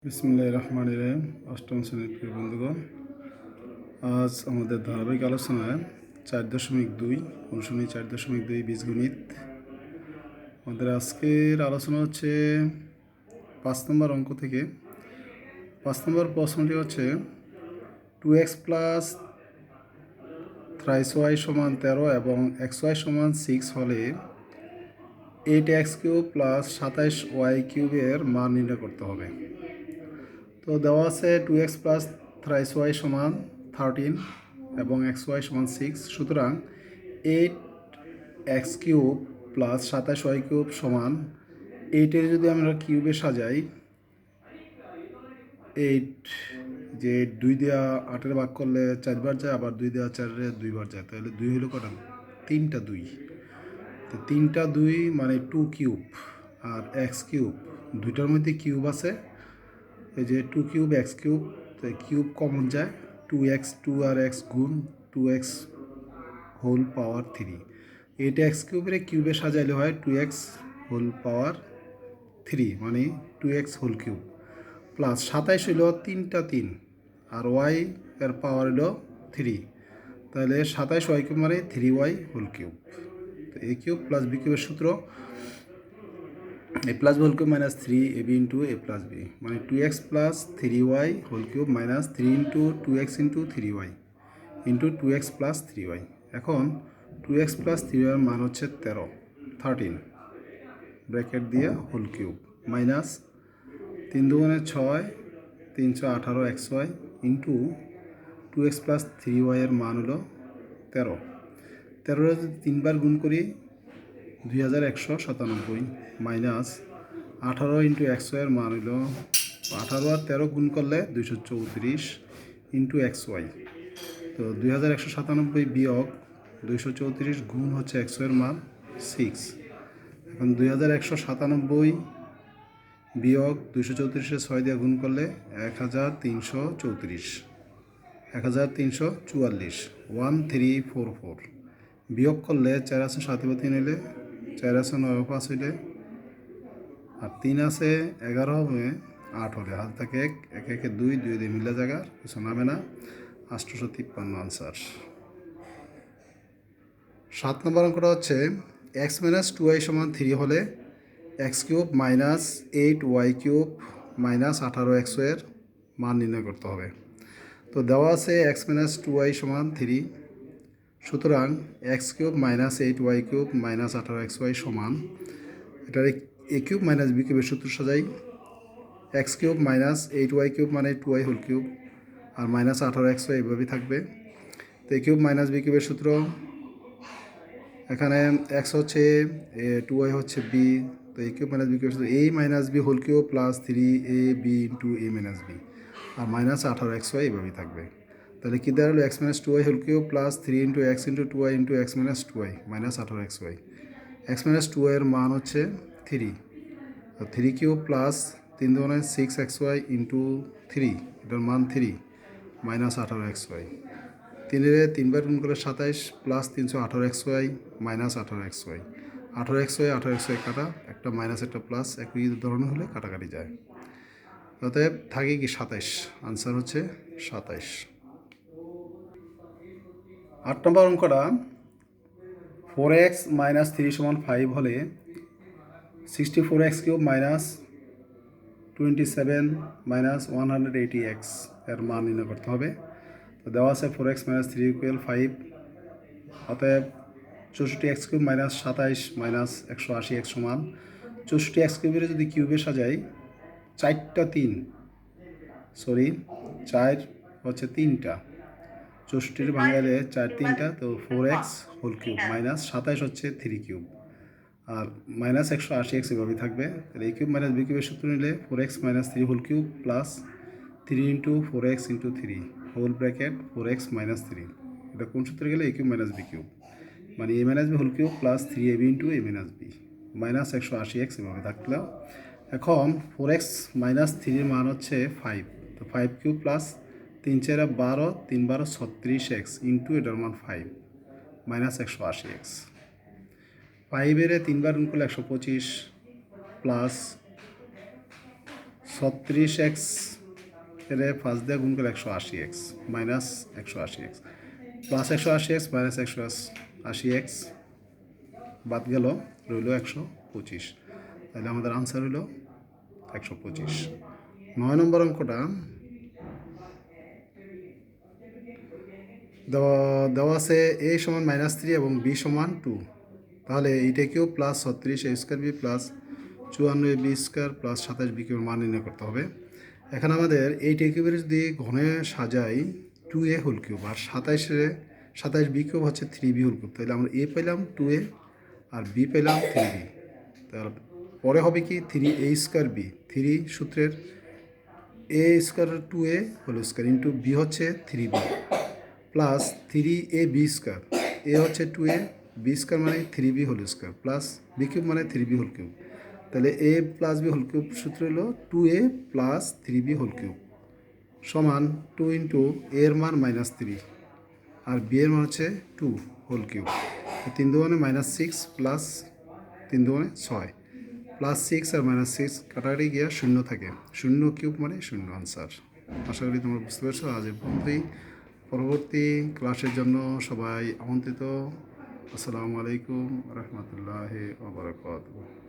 বিসমিল্লাহির রহমানির রহিম। অষ্টম শ্রেণীর প্রিয় বন্ধুগণ, আজ আমাদের ধারাবাহিক আলোচনায় 4.2 অনুশীলনী 4.2 বীজগণিত। আমাদের আজকের আলোচনা হচ্ছে 5 নম্বর অঙ্ক থেকে। 5 নম্বর প্রশ্নটি হচ্ছে 2x প্লাস থ্রাইস ওয়াই সমান 13 এবং xy সমান 6 হলে 8x কিউব প্লাস 27y কিউবের মান নির্ণয় করতে হবে। তো দেওয়া আছে 2x প্লাস থ্রাইস ওয়াই সমান 13 এবং xy সমান 6। সুতরাং 8x cube plus 27y cube সমান 8-এর যদি আমরা কিউবে সাজাই, 8 যে 2 দেওয়া 8-এর ভাগ করলে 4বার যায়, আবার 2 দেওয়া 4-এ 2বার যায়, তাহলে 2 হলো কটা? 3টা 2। তো 3টা 2 মানে 2 কিউব। আর এক্স কিউব, দুইটার মধ্যে কিউব আছে, এই যে 2 কিউব এক্স কিউব, তো কিউব কমন যায়, 2x 2 আর এক্স গুণ 2x হোল পাওয়ার 3। এটা এক্স কিউবের কিউবে সাজাইলে হয় 2x হোল পাওয়ার 3, মানে 2x হোল কিউব প্লাস 27 হইল 3টা 3 আর ওয়াই এর পাওয়ার হইল 3, তাহলে 27y কিউব মানে 3y হোল কিউব। তো এ কিউব প্লাস বি কিউবের সূত্র a plus B whole cube minus 3ab into a plus B, মানে 2x plus 3y whole cube minus 3 into 2x into 3y into 2x plus 3y। এখন 2x plus 3y মান হচ্ছে 13 bracket দিয়ে whole cube minus 3 দুগুণে 6 318 xy into 2x plus 3y এর মান হলো 13। 13 যদি 3বার গুণ করি 2197 মাইনাস 18 ইন্টু xy এর মান হইল 18 আর 13 গুণ করলে 234 ইন্টু xy। তো 2197 বিয়োগ 234 গুণ হচ্ছে xy এর মান 6। এখন 2197 বিয়োগ 234-এর 6 দিয়ে গুণ করলে 1334, 1344 1344 বিয়োগ করলে 4 আছে 7 3 হইলে 4 আছে 9 5 হইলে আর 3 আছে 11 হবে 8 হলে হাত থাকে 1 1 1 2 2 দিয়ে মিলে জায়গা কিছু নামে না, 853 আনসার। 7 নম্বর অঙ্কটা হচ্ছে x মাইনাস 2y সমান 3 হলে x cube minus 8y cube minus 18xy এর মান নির্ণয় করতে হবে। তো দেওয়া আছে x মাইনাস 2y সমান 3, সুতরাং x cube minus 8y cube minus 18xy সমান, এটার এ কিউব মাইনাস বি কিউবের সূত্র সাজাই। x cube minus 8y cube মানে 2y হোল কিউব আর মাইনাস 18xy এইভাবেই থাকবে। তো এ কিউব মাইনাস বি কিউবের সূত্র, এখানে x হচ্ছে এ, 2y হচ্ছে বি, তো এ কিউব মাইনাস বি কিউবের সূত্র a minus B whole cube plus 3ab into a minus B আর মাইনাস 18xy এইভাবেই থাকবে। তাহলে কী দাঁড়ালো? x minus 2y whole cube plus 3 into x into 2y into x minus 2y minus 18xy। X minus 2y এর মান হচ্ছে 3, তো 3 কিউব প্লাস 3 দুগুণে 6xy ইন্টু 3, এটার মান 3 মাইনাস 18xy। 3-এর 3বার গুণ করে 27 plus 318xy minus 18xy, 18xy কাটা, একটা মাইনাস একটা প্লাস একই ধরনের হলে কাটাকাটি যায়, অতএব থাকে কি 27, আনসার হচ্ছে 27। 8 নম্বর অঙ্কটা 4x মাইনাস 3 সমান 5 হলে 64x cube minus 27 minus 180x এর মান নির্ণয় করতে হবে। তো দেওয়া আছে 4x মাইনাস 3 ইকুয়াল 5, অতএব 64x cube minus 27 minus 180x সমান 64x কিউবের যদি কিউবে সাজাই 4টা 3, সরি 4 হচ্ছে 3টা, 64 ভাঙাইলে 4 3টা, তো 4x হোল কিউব মাইনাস 27 হচ্ছে 3 কিউব আর মাইনাস 180x এভাবেই থাকবে। তাহলে এই কিউব মাইনাস বি কিউবের সূত্র নিলে 4x minus 3 whole cube plus 3 into 4x into 3 whole bracket 4x minus 3, এটা কোন সূত্রে গেলে A cube minus B cube, মানে A minus B whole cube plus 3ab into A minus B minus 180x এভাবে থাকলো। এখন 4x মাইনাস 3-এর মান হচ্ছে 5, তো 5 কিউব প্লাস 3 4 12 3 12 36x ইন্টু এটার মান 5 মাইনাস 180x। 5-এর 3বার গুণ করলে 125 প্লাস 36x এর ফার্স্ট দিয়ে গুণ করে 180x minus 180x plus 180x minus 180x বাদ গেল, রইল 125। তাহলে আমাদের আনসার হইল 125। 9 নম্বর অঙ্কটা দেওয়া আছে a সমান -3 এবং b সমান 2। তাহলে এইটা cube plus 36 a square b plus 54 b square plus 27 b কিউর মান নির্ণয় করতে হবে। এখন আমাদের এই কিউবের যদি ঘনে সাজাই 2a হোল কিউব আর 27 বি কিউব হচ্ছে 3b হোল কিউব, তাহলে আমরা a পেলাম 2a আর b পেলাম 3b। তাহলে পরে হবে কি 3a স্কোয়ার বি, 3 সূত্রের a square 2a whole square into b হচ্ছে 3b প্লাস 3ab স্কোয়ার, এ হচ্ছে 2a, বি স্কোয়ার মানে 3b whole square plus B cube মানে 3b হোল কিউব। তাহলে a plus B whole cube সূত্র হলো 2a plus 3b whole cube সমান 2 into এর মান -3 আর বি এর মান হচ্ছে 2 হোল কিউব। 3 দুগুণে -6 প্লাস 3 দুগুণে 6 প্লাস 6 আর -6 কাটাকাটি গিয়া 0 থাকে, 0 কিউব মানে 0 আনসার। আশা করি তোমরা বুঝতে পারছো। আজ এ পর্যন্তই। পরবর্তী ক্লাসের জন্য সবাই আমন্ত্রিত। আসসালামু আলাইকুম রহমতুল্লাহি ওয়া বারাকাতুহু।